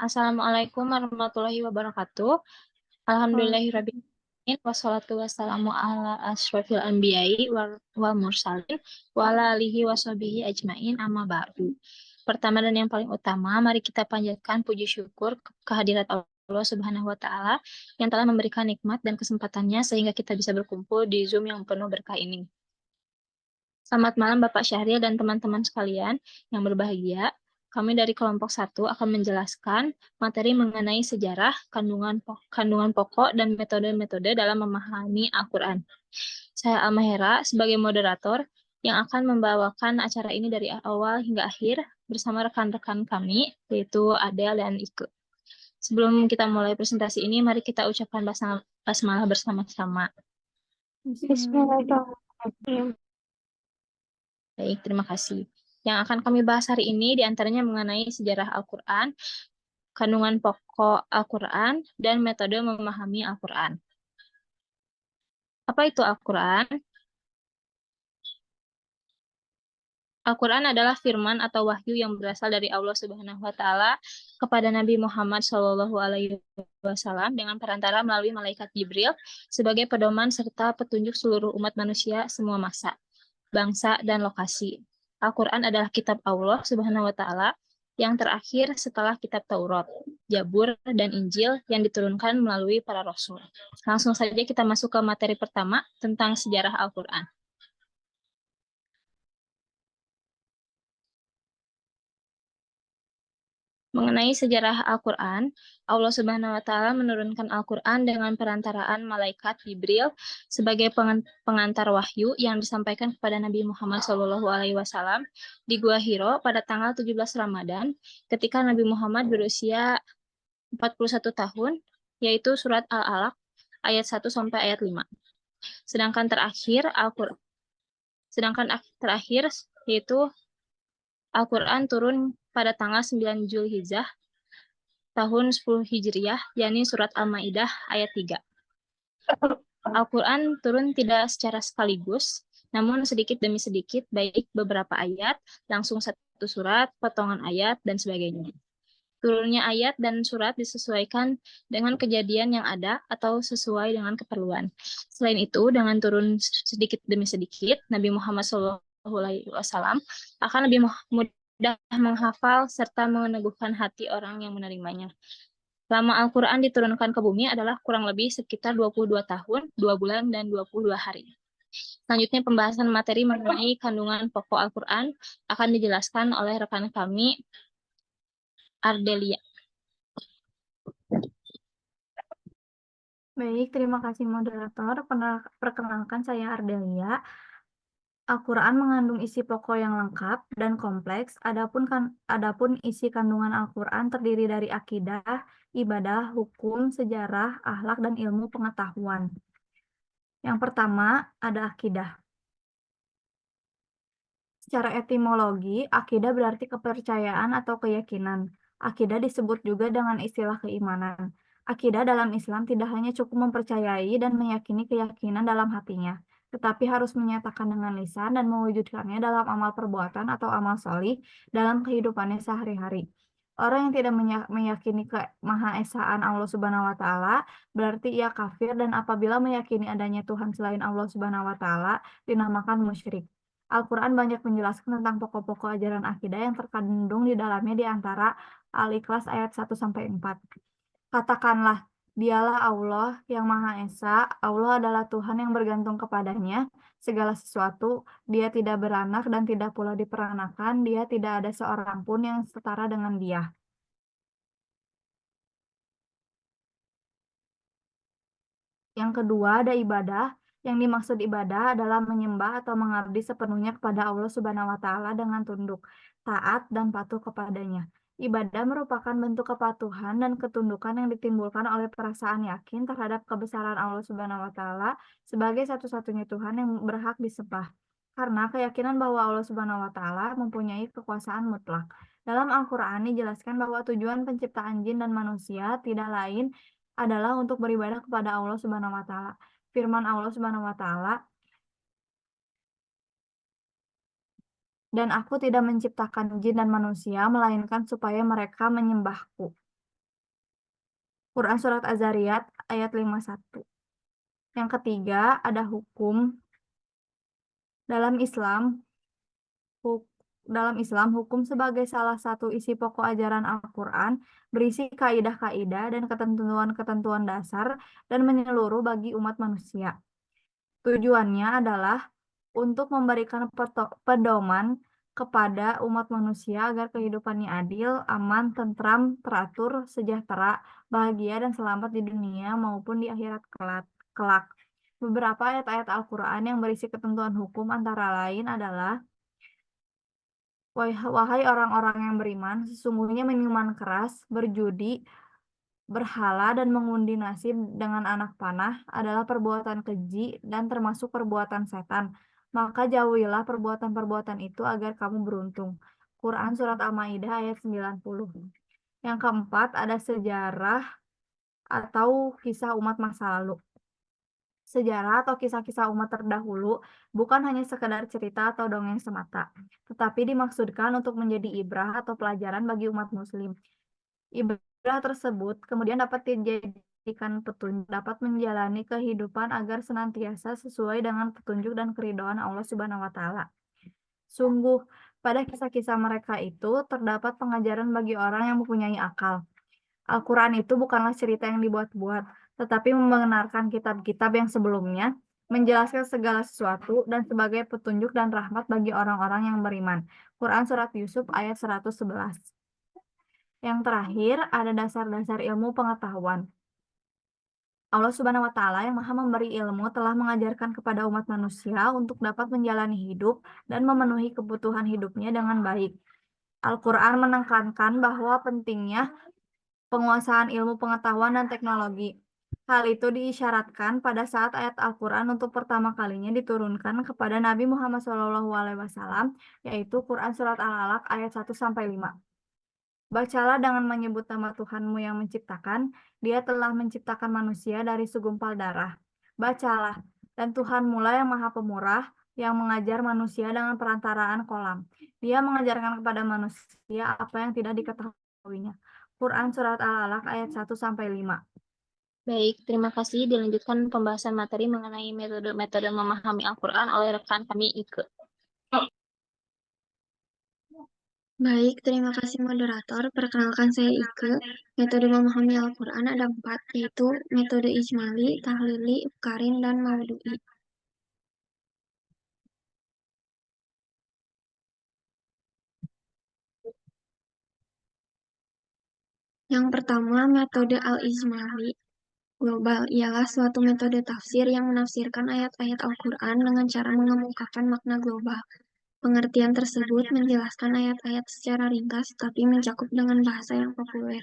Assalamualaikum warahmatullahi wabarakatuh. Alhamdulillahirabbil alamin wassalatu wassalamu ala asyrofil anbiya'i wal mursalin wa ala alihi washabihi ajmain amma ba'du. Pertama dan yang paling utama, mari kita panjatkan puji syukur kehadirat Allah Subhanahu wa taala yang telah memberikan nikmat dan kesempatannya sehingga kita bisa berkumpul di Zoom yang penuh berkah ini. Selamat malam Bapak Syahril dan teman-teman sekalian yang berbahagia. Kami dari kelompok 1 akan menjelaskan materi mengenai sejarah, kandungan pokok, dan metode-metode dalam memahami Al-Quran. Saya Almahera sebagai moderator yang akan membawakan acara ini dari awal hingga akhir bersama rekan-rekan kami, yaitu Adel dan Ike. Sebelum kita mulai presentasi ini, mari kita ucapkan basmalah bersama-sama. Bismillahirrahmanirrahim. Baik, terima kasih. Yang akan kami bahas hari ini diantaranya mengenai sejarah Al-Quran, kandungan pokok Al-Quran, dan metode memahami Al-Quran. Apa itu Al-Quran? Al-Quran adalah firman atau wahyu yang berasal dari Allah Subhanahu wa taala kepada Nabi Muhammad SAW dengan perantara melalui malaikat Jibril sebagai pedoman serta petunjuk seluruh umat manusia semua masa, bangsa, dan lokasi. Al-Quran adalah kitab Allah Subhanahu wa taala yang terakhir setelah kitab Taurat, Zabur, dan Injil yang diturunkan melalui para rasul. Langsung saja kita masuk ke materi pertama tentang sejarah Al-Quran. Mengenai sejarah Al-Quran, Allah Subhanahu wa taala menurunkan Al-Quran dengan perantaraan malaikat Jibril sebagai pengantar wahyu yang disampaikan kepada Nabi Muhammad SAW di Gua Hiro pada tanggal 17 Ramadan ketika Nabi Muhammad berusia 41 tahun, yaitu surat Al-Alaq ayat 1 sampai ayat 5. Sedangkan terakhir yaitu Al-Quran turun pada tanggal 9 Zulhijjah tahun 10 Hijriah, yakni surat Al-Maidah ayat 3. Al-Quran turun tidak secara sekaligus, namun sedikit demi sedikit, baik beberapa ayat, langsung satu surat, potongan ayat, dan sebagainya. Turunnya ayat dan surat disesuaikan dengan kejadian yang ada atau sesuai dengan keperluan. Selain itu, dengan turun sedikit demi sedikit, Nabi Muhammad SAW akan lebih mudah menghafal serta meneguhkan hati orang yang menerimanya. Lama Al-Quran diturunkan ke bumi adalah kurang lebih sekitar 22 tahun, 2 bulan, dan 22 hari. Selanjutnya pembahasan materi mengenai kandungan pokok Al-Quran akan dijelaskan oleh rekan kami, Ardelia. Baik, terima kasih moderator. Perkenalkan saya Ardelia. Al-Quran mengandung isi pokok yang lengkap dan kompleks. Adapun isi kandungan Al-Quran terdiri dari akidah, ibadah, hukum, sejarah, akhlak, dan ilmu pengetahuan. Yang pertama ada akidah. Secara etimologi, akidah berarti kepercayaan atau keyakinan. Akidah disebut juga dengan istilah keimanan. Akidah dalam Islam tidak hanya cukup mempercayai dan meyakini keyakinan dalam hatinya, tetapi harus menyatakan dengan lisan dan mewujudkannya dalam amal perbuatan atau amal solih dalam kehidupannya sehari-hari. Orang yang tidak meyakini kemahaesaan Allah Subhanahu wa taala berarti ia kafir, dan apabila meyakini adanya Tuhan selain Allah Subhanahu wa taala dinamakan musyrik. Al-Quran banyak menjelaskan tentang pokok-pokok ajaran akidah yang terkandung di dalamnya di antara Al-Ikhlas ayat 1-4. Katakanlah, dialah Allah yang Maha Esa, Allah adalah Tuhan yang bergantung kepadanya segala sesuatu, dia tidak beranak dan tidak pula diperanakan, dia tidak ada seorang pun yang setara dengan dia. Yang kedua ada ibadah. Yang dimaksud ibadah adalah menyembah atau mengabdi sepenuhnya kepada Allah Subhanahu wa taala dengan tunduk, taat, dan patuh kepadanya. Ibadah merupakan bentuk kepatuhan dan ketundukan yang ditimbulkan oleh perasaan yakin terhadap kebesaran Allah Subhanahu wa taala sebagai satu-satunya Tuhan yang berhak disembah. Karena keyakinan bahwa Allah Subhanahu wa taala mempunyai kekuasaan mutlak. Dalam Al-Qur'an dijelaskan bahwa tujuan penciptaan jin dan manusia tidak lain adalah untuk beribadah kepada Allah Subhanahu wa taala. Firman Allah Subhanahu wa taala, "Dan aku tidak menciptakan jin dan manusia melainkan supaya mereka menyembahku." Quran Surat Az-Zariyat ayat 51. Yang ketiga, ada hukum. Dalam Islam, hu- dalam Islam, hukum sebagai salah satu isi pokok ajaran Al-Quran berisi kaidah-kaidah dan ketentuan-ketentuan dasar dan menyeluruh bagi umat manusia. Tujuannya adalah untuk memberikan pedoman kepada umat manusia agar kehidupannya adil, aman, tentram, teratur, sejahtera, bahagia, dan selamat di dunia maupun di akhirat kelak. Beberapa ayat-ayat Al-Quran yang berisi ketentuan hukum antara lain adalah: Wahai orang-orang yang beriman, sesungguhnya minuman keras, berjudi, berhala, dan mengundi nasib dengan anak panah adalah perbuatan keji dan termasuk perbuatan setan. Maka jauhilah perbuatan-perbuatan itu agar kamu beruntung. Quran Surat Al-Maidah ayat 90. Yang keempat, ada sejarah atau kisah umat masa lalu. Sejarah atau kisah-kisah umat terdahulu bukan hanya sekedar cerita atau dongeng semata, tetapi dimaksudkan untuk menjadi ibrah atau pelajaran bagi umat muslim. Ibrah tersebut kemudian dapat dijadikan petunjuk, dapat menjalani kehidupan agar senantiasa sesuai dengan petunjuk dan keridhaan Allah Subhanahu wa taala. Sungguh, pada kisah-kisah mereka itu terdapat pengajaran bagi orang yang mempunyai akal. Al-Quran itu bukanlah cerita yang dibuat-buat, tetapi membenarkan kitab-kitab yang sebelumnya, menjelaskan segala sesuatu, dan sebagai petunjuk dan rahmat bagi orang-orang yang beriman. Quran Surat Yusuf ayat 111. Yang terakhir, ada dasar-dasar ilmu pengetahuan. Allah Subhanahu wa Ta'ala yang Maha Memberi Ilmu telah mengajarkan kepada umat manusia untuk dapat menjalani hidup dan memenuhi kebutuhan hidupnya dengan baik. Al-Quran menekankan bahwa pentingnya penguasaan ilmu pengetahuan dan teknologi. Hal itu diisyaratkan pada saat ayat Al-Quran untuk pertama kalinya diturunkan kepada Nabi Muhammad SAW, yaitu Quran Surat Al-Alaq ayat 1-5. Bacalah dengan menyebut nama Tuhanmu yang menciptakan. Dia telah menciptakan manusia dari segumpal darah. Bacalah, dan Tuhanmu lah yang Maha Pemurah, yang mengajar manusia dengan perantaraan kolam. Dia mengajarkan kepada manusia apa yang tidak diketahuinya. Quran Surat Al-Alaq ayat 1-5. Baik, terima kasih. Dilanjutkan pembahasan materi mengenai metode-metode memahami Al-Quran oleh rekan kami, Ike. Baik, terima kasih moderator. Perkenalkan saya Ike. Metode memahami Al-Quran ada 4, yaitu metode Ijmali, Tahlili, Karin, dan Maudu'i. Yang pertama, metode Al-Ijmali global ialah suatu metode tafsir yang menafsirkan ayat-ayat Al-Quran dengan cara mengemukakan makna global. Pengertian tersebut menjelaskan ayat-ayat secara ringkas, tapi mencakup dengan bahasa yang populer,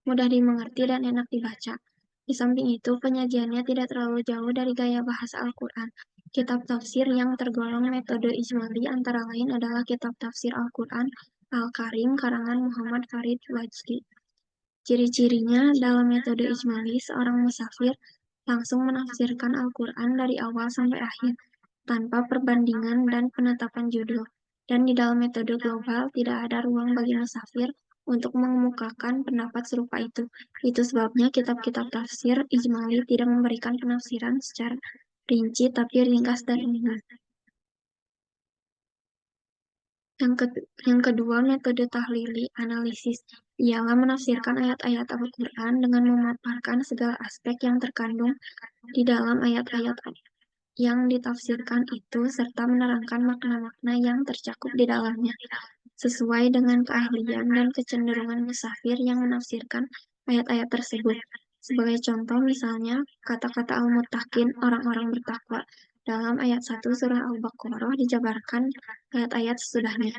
mudah dimengerti, dan enak dibaca. Di samping itu, penyajiannya tidak terlalu jauh dari gaya bahasa Al-Quran. Kitab tafsir yang tergolong metode Ijmali antara lain adalah Kitab Tafsir Al-Quran, Al-Karim, karangan Muhammad Farid Wajdi. Ciri-cirinya, dalam metode Ijmali, seorang musafir langsung menafsirkan Al-Quran dari awal sampai akhir, tanpa perbandingan dan penetapan judul. Dan di dalam metode global, tidak ada ruang bagi musafir untuk mengemukakan pendapat serupa itu. Itu sebabnya kitab-kitab tafsir Ijmali tidak memberikan penafsiran secara rinci, tapi ringkas dan umum. Yang kedua, metode tahlili, analisis, ialah menafsirkan ayat-ayat Al-Quran dengan memaparkan segala aspek yang terkandung di dalam ayat-ayat yang ditafsirkan itu, serta menerangkan makna-makna yang tercakup di dalamnya, sesuai dengan keahlian dan kecenderungan musafir yang menafsirkan ayat-ayat tersebut. Sebagai contoh, misalnya, kata-kata Al-Muttaqin, orang-orang bertakwa, dalam ayat 1 surah Al-Baqarah dijabarkan ayat-ayat sesudahnya.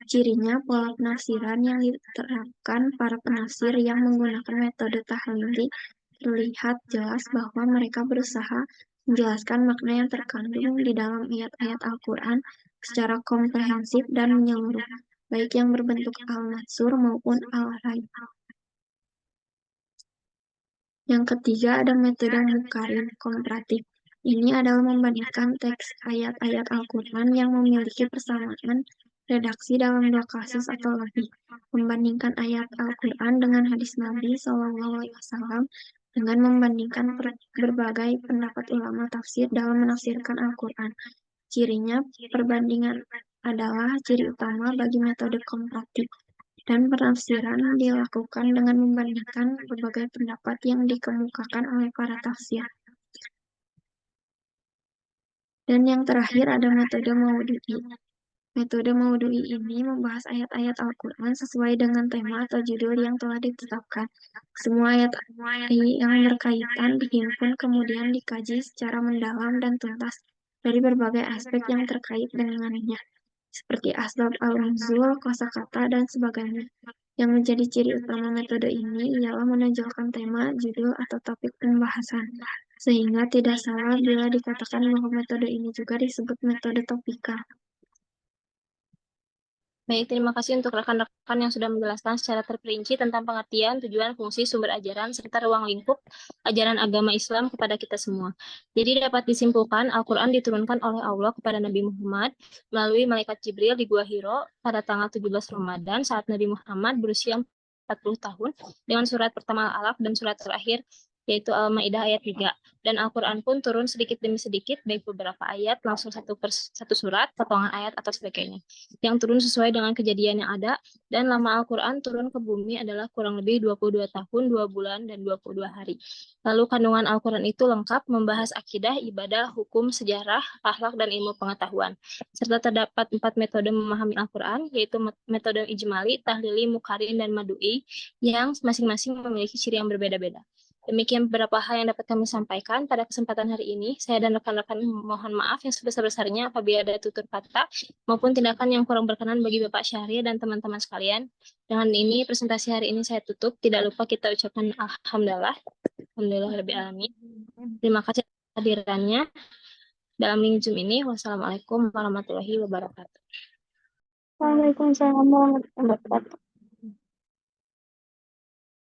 Cirinya, pola penafsiran yang diterapkan para penafsir yang menggunakan metode tahlili terlihat jelas bahwa mereka berusaha menjelaskan makna yang terkandung di dalam ayat-ayat Al-Quran secara komprehensif dan menyeluruh, baik yang berbentuk al-mansur maupun al-raib. Yang ketiga, ada metode mukarin komparatif. Ini adalah membandingkan teks ayat-ayat Al-Quran yang memiliki persamaan redaksi dalam 2 kasus atau lebih. membandingkan ayat Al-Quran dengan hadis Nabi SAW, dengan membandingkan berbagai pendapat ulama tafsir dalam menafsirkan Al-Quran. Cirinya, perbandingan adalah ciri utama bagi metode komparatif, dan penafsiran dilakukan dengan membandingkan berbagai pendapat yang dikemukakan oleh para tafsir. Dan yang terakhir ada metode Maudu'i. Metode Maudu'i ini membahas ayat-ayat Al-Quran sesuai dengan tema atau judul yang telah ditetapkan. Semua ayat yang berkaitan dihimpun kemudian dikaji secara mendalam dan tuntas dari berbagai aspek yang terkait dengannya, seperti asbab al-nuzul, kosakata, dan sebagainya. Yang menjadi ciri utama metode ini ialah menonjolkan tema, judul, atau topik pembahasan, sehingga tidak salah bila dikatakan bahwa metode ini juga disebut metode topikal. Baik, terima kasih untuk rekan-rekan yang sudah menjelaskan secara terperinci tentang pengertian, tujuan, fungsi, sumber ajaran, serta ruang lingkup ajaran agama Islam kepada kita semua. Jadi dapat disimpulkan, Al-Quran diturunkan oleh Allah kepada Nabi Muhammad melalui malaikat Jibril di Gua Hiro pada tanggal 17 Ramadan saat Nabi Muhammad berusia 40 tahun dengan surat pertama Al-Alaq dan surat terakhir yaitu Al-Maidah ayat 3. Dan Al-Quran pun turun sedikit demi sedikit, baik beberapa ayat, langsung satu surat, potongan ayat, atau sebagainya. Yang turun sesuai dengan kejadian yang ada, dan lama Al-Quran turun ke bumi adalah kurang lebih 22 tahun, 2 bulan, dan 22 hari. Lalu kandungan Al-Quran itu lengkap, membahas akidah, ibadah, hukum, sejarah, akhlak, dan ilmu pengetahuan. Serta terdapat 4 metode memahami Al-Quran, yaitu metode ijmali, tahlili, mukarin, dan madui, yang masing-masing memiliki ciri yang berbeda-beda. Demikian beberapa hal yang dapat kami sampaikan pada kesempatan hari ini. Saya dan rekan-rekan mohon maaf yang sebesar-besarnya apabila ada tutur kata maupun tindakan yang kurang berkenan bagi Bapak Syahrir dan teman-teman sekalian. Dengan ini, presentasi hari ini saya tutup. Tidak lupa kita ucapkan Alhamdulillah. Alhamdulillahirabbil alamin. Terima kasih atas kehadirannya dalam link Zoom ini. Wassalamualaikum warahmatullahi wabarakatuh. Waalaikumsalam warahmatullahi wabarakatuh.